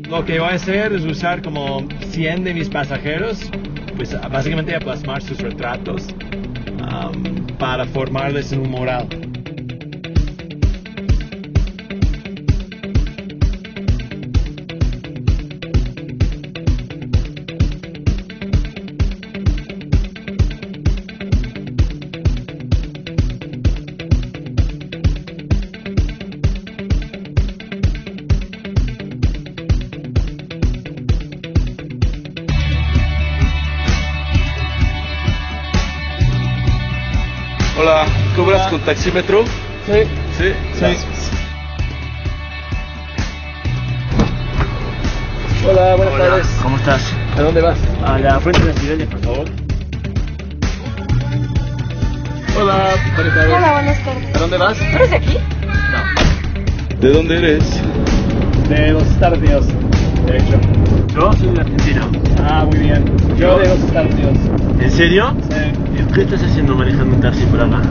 Lo que voy a hacer es usar como 100 de mis pasajeros, pues básicamente a plasmar sus retratos para formarles en un mural. Hola, ¿cobras con taxímetro? Sí. Sí. Gracias. Hola, buenas tardes. ¿Cómo estás? ¿A dónde vas? A la frente de las Cibeles, por favor. Hola, buenas tardes. Hola, buenas tardes. ¿A dónde vas? ¿Tú eres de aquí? No. ¿De dónde eres? De los Estados Unidos, de hecho. Yo soy de Argentina. Ah, muy bien. Yo de los Estados Unidos. ¿En serio? Sí. ¿Qué estás haciendo manejando un taxi por acá?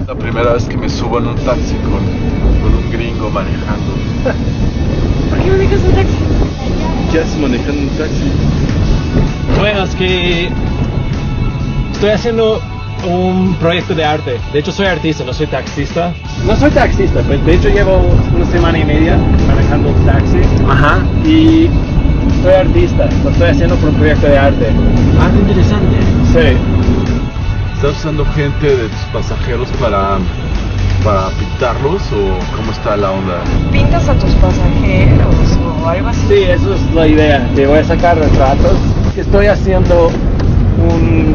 La primera vez que me subo en un taxi con un gringo manejando. ¿Por qué manejas un taxi? ¿Qué haces manejando un taxi? Bueno, es que estoy haciendo un proyecto de arte. De hecho, soy artista, no soy taxista. No soy taxista, pues de hecho llevo una semana y media manejando un taxi. Ajá. Y soy artista, lo estoy haciendo por un proyecto de arte. Ah, qué interesante. Sí. ¿Estás usando gente de tus pasajeros para pintarlos o cómo está la onda? ¿Pintas a tus pasajeros o algo así? Sí, eso es la idea. Que voy a sacar retratos. Estoy haciendo un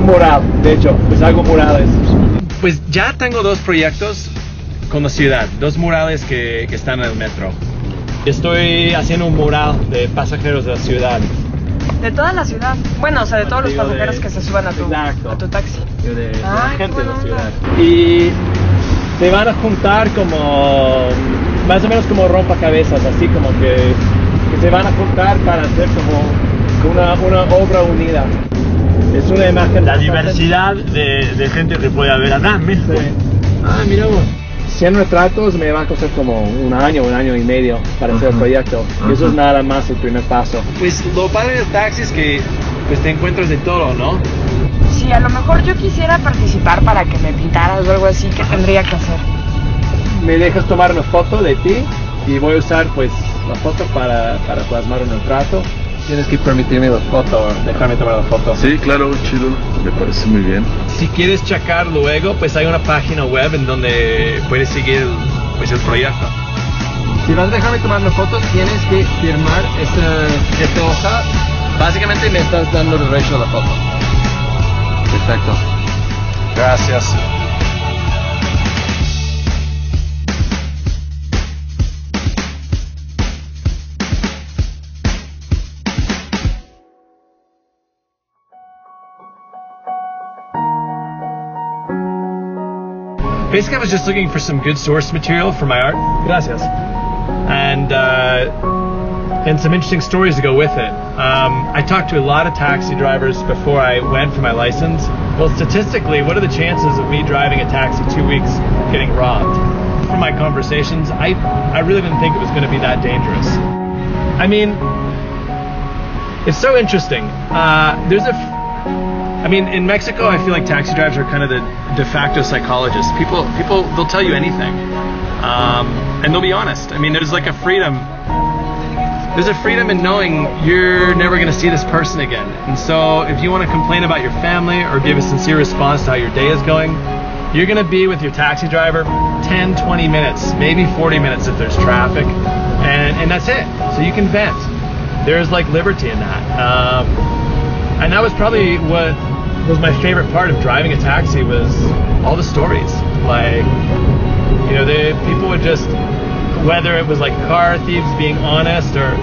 mural. De hecho, pues hago murales. Pues ya tengo dos proyectos con la ciudad. Dos murales que están en el metro. Estoy haciendo un mural de pasajeros de la ciudad. De toda la ciudad. Bueno, o sea, de todos los Digo, pasajeros que se suban a tu taxi. De la Ay, gente qué de la buena ciudad. onda. Y se van a juntar como más o menos como rompecabezas, así como que se van a juntar para hacer como una obra unida. Es una imagen. La diversidad de gente que puede haber acá mismo. Sí. Ah, mira vos. 100 retratos me va a costar como un año y medio para hacer el proyecto. Y eso es nada más el primer paso. Pues lo padre del taxi es que pues te encuentras de todo, ¿no? Sí, a lo mejor yo quisiera participar para que me pintaras o algo así. ¿Qué tendría que hacer? Me dejas tomar una foto de ti y voy a usar pues la foto para plasmar un retrato. Tienes que permitirme la foto, dejarme tomar la foto. Sí, claro, chido, me parece muy bien. Si quieres checar luego, pues hay una página web en donde puedes seguir pues el proyecto. Si vas a dejarme tomar la foto, tienes que firmar esta hoja. Básicamente me estás dando el derecho a la foto. Perfecto. Gracias. Basically, I was just looking for some good source material for my art. Gracias. And some interesting stories to go with it. I talked to a lot of taxi drivers before I went for my license. Well, statistically, what are the chances of me driving a taxi 2 weeks getting robbed? From my conversations, I really didn't think it was going to be that dangerous. I mean, it's so interesting. In Mexico, I feel like taxi drivers are kind of the de facto psychologists. People, they'll tell you anything, and they'll be honest. I mean, there's like a freedom. There's a freedom in knowing you're never going to see this person again. And so, if you want to complain about your family or give a sincere response to how your day is going, you're going to be with your taxi driver 10, 20 minutes, maybe 40 minutes if there's traffic, and that's it. So you can vent. There's like liberty in that. And that was probably what was my favorite part of driving a taxi, was all the stories. Like, you know, the people would just, whether it was like car thieves being honest or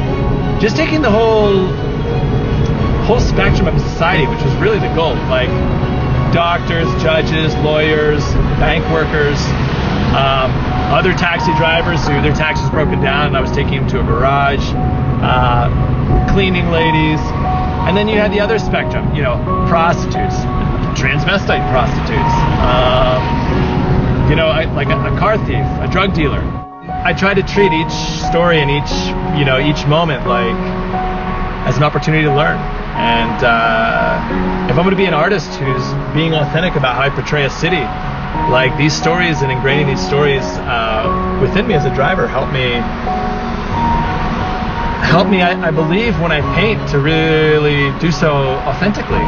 just taking the whole spectrum of society, which was really the goal. Like doctors, judges, lawyers, bank workers, other taxi drivers who their taxi was broken down and I was taking them to a garage, cleaning ladies. And then you had the other spectrum, you know, prostitutes, transvestite prostitutes, like a car thief, a drug dealer. I try to treat each story and each moment like as an opportunity to learn. And if I'm going to be an artist who's being authentic about how I portray a city, like these stories and ingraining these stories within me as a driver help me, I believe, when I paint, to really do so authentically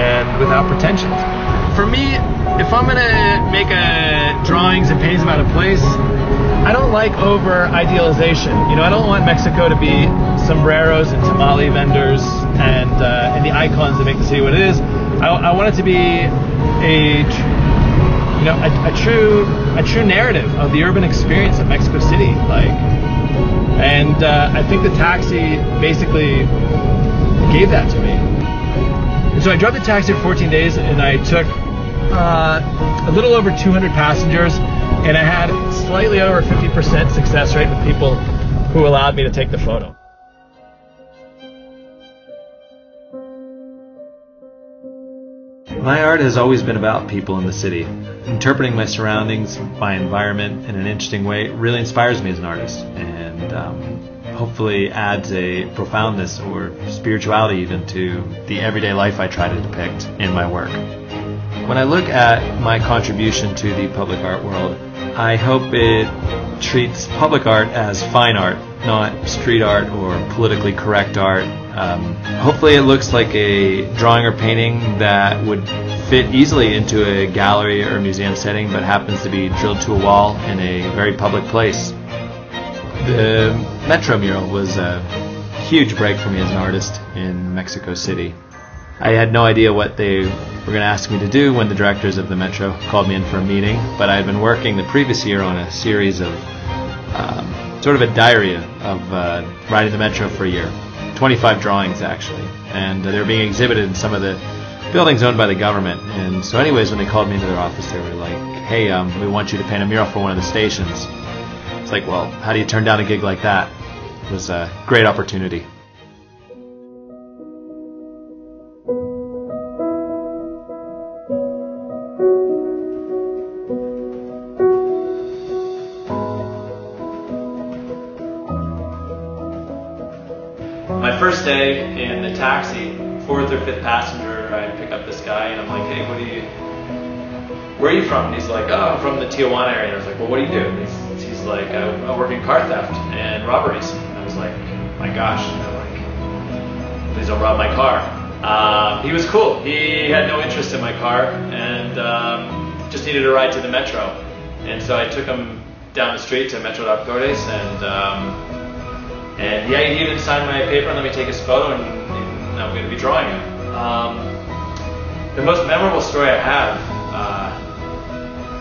and without pretension. For me, if I'm gonna make drawings and paintings about a place, I don't like over idealization. I don't want Mexico to be sombreros and tamale vendors and the icons that make the city what it is. I want it to be a true narrative of the urban experience of Mexico City, and I think the taxi basically gave that to me. And so I drove the taxi for 14 days, and I took a little over 200 passengers, and I had slightly over 50% success rate with people who allowed me to take the photo. My art has always been about people in the city. Interpreting my surroundings, my environment in an interesting way really inspires me as an artist, and hopefully adds a profoundness or spirituality even to the everyday life I try to depict in my work. When I look at my contribution to the public art world, I hope it treats public art as fine art, not street art or politically correct art. Hopefully it looks like a drawing or painting that would fit easily into a gallery or museum setting, but happens to be drilled to a wall in a very public place. The Metro mural was a huge break for me as an artist in Mexico City. I had no idea what they were going to ask me to do when the directors of the Metro called me in for a meeting, but I had been working the previous year on a series of sort of a diary of riding the Metro for a year. 25 drawings actually, and they were being exhibited in some of the buildings owned by the government. And so anyways, when they called me into their office, they were like, hey, we want you to paint a mural for one of the stations. It's like, well, how do you turn down a gig like that? It was a great opportunity. My first day in the taxi, fourth or fifth passenger, I pick up this guy and I'm like, hey, where are you from? And he's like, oh, I'm from the Tijuana area. And I was like, well, what do you do? And he's like, I work in car theft and robberies. And I was like, my gosh, please don't rob my car. He was cool. He had no interest in my car and just needed a ride to the Metro. And so I took him down the street to Metro Doctores and yeah, he even signed my paper and let me take his photo, and I'm going to be drawing him. The most memorable story I have,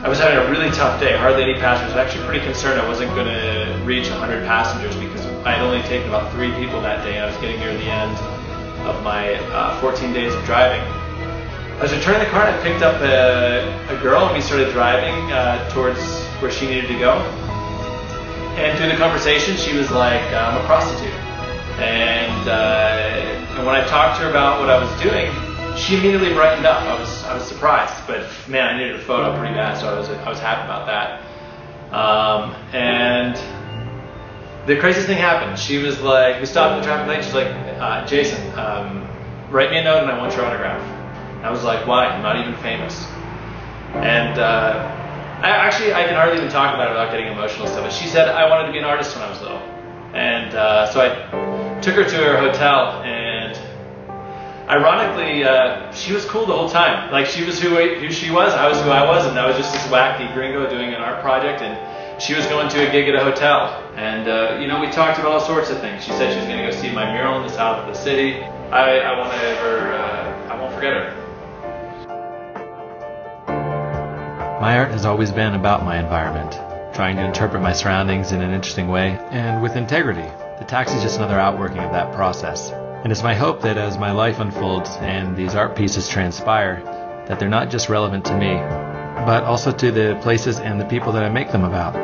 I was having a really tough day, hardly any passengers. I was actually pretty concerned I wasn't going to reach 100 passengers because I had only taken about 3 people that day, and I was getting near the end of my 14 days of driving. I was returning the car and I picked up a girl, and we started driving towards where she needed to go. And through the conversation, she was like, I'm a prostitute. And when I talked to her about what I was doing, she immediately brightened up. I was surprised, but man, I needed a photo pretty bad, so I was happy about that. And the craziest thing happened. She was like, we stopped in the traffic light. She's like, Jason, write me a note and I want your autograph. And I was like, why? I'm not even famous. And I can hardly even talk about it without getting emotional stuff. But she said I wanted to be an artist when I was little, and so I took her to her hotel. And ironically, she was cool the whole time. Like she was who she was, I was who I was, and I was just this wacky gringo doing an art project. And she was going to a gig at a hotel, and we talked about all sorts of things. She said she was going to go see my mural in the south of the city. I won't forget her. My art has always been about my environment, trying to interpret my surroundings in an interesting way, and with integrity. The taxi is just another outworking of that process. And it's my hope that as my life unfolds and these art pieces transpire, that they're not just relevant to me, but also to the places and the people that I make them about.